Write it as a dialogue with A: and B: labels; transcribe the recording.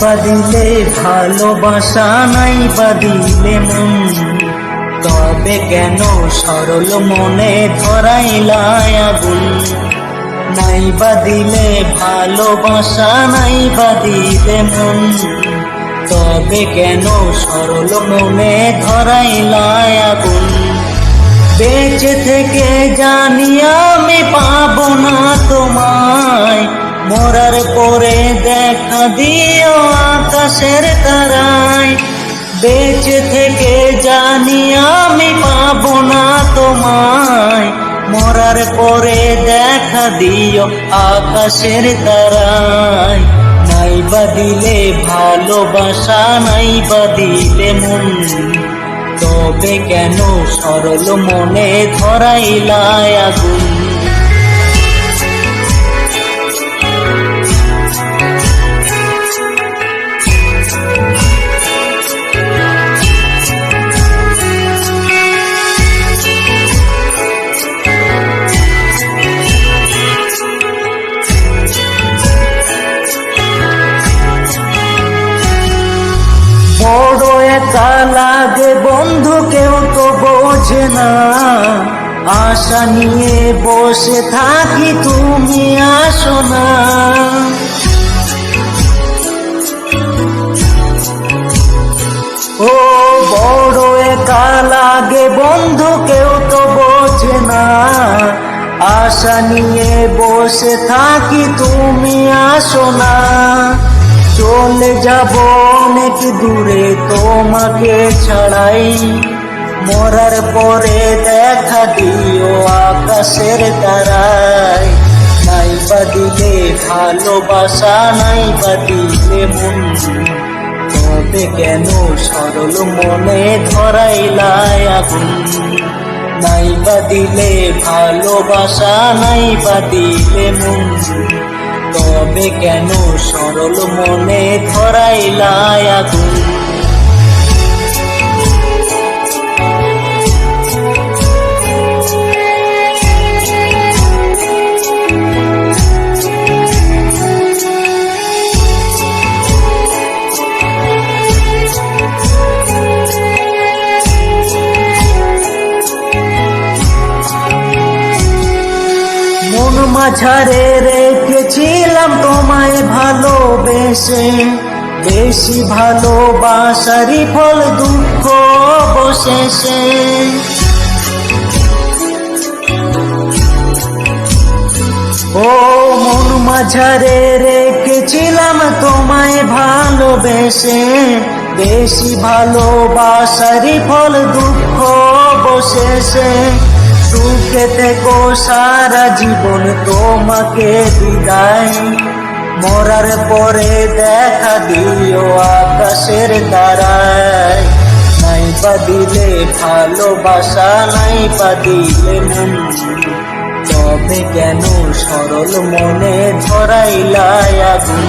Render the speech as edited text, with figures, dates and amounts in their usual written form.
A: বা দিলে ভালোবাসা, নাই বা দিলে মন, তবে কেন সরল মনে ধরাইলাই আগুন। নাই বা দিলে ভালোবাসা, নাই বা দিলে মন, তবে কেন সরল মনে ধরাইলাই আগুন। বেঁচে থেকে জানি আমি পাবো না তোমায়, মরার পরে দেখা দিও আকাশের তারায়। বেঁচে থেকে জানি আমি পাবো না তোমায়, মরার পরে দেখা দিও আকাশের তারায়। নাই বা দিলে ভালোবাসা, নাই বা দিলে মন, তবে কেন সরল মনে ধরাইলাই আগুন। বড় একা লাগে বন্ধু, কেউ তো বোঝে না, আশা নিয়ে বসে থাকি তুমি আসো না। ও বড় একা লাগে বন্ধু, কেউ তো বোঝে না, আশা নিয়ে বসে থাকি তুমি আসো না। চলে যাব অনেক দূরে তোমাকে ছাড়াই, মরার পরে দেখা দিও আকাশের তারায়। নাই বা দিলে ভালোবাসা, নাই বা দিলে মন, তবে কেন সরল মনে ধরাইলাই আগুন। নাই বা দিলে ভালোবাসা, নাই বা দিলে মন, তবে কেন সরল মনে ধরাইলাই আগুন। মন মাঝারে রেখেছিলাম তোমায় ভালোবেসে, বেশি ভালোবাসারই ফল দুঃখ অবশেষে। ও মন মাঝারে রেখেছিলাম তোমায় ভালোবেসে, বেশি ভালোবাসারই ফল দুঃখ অবশেষে। সুখে থেকো সারা জীবন তোমাকে বিদায়, মরার পরে দেখা দিও আকাশের তারায়। নাই বা দিলে ভালোবাসা, নাই বা দিলে মন, তবে কেন সরল মনে ধরাইলাই আগুন।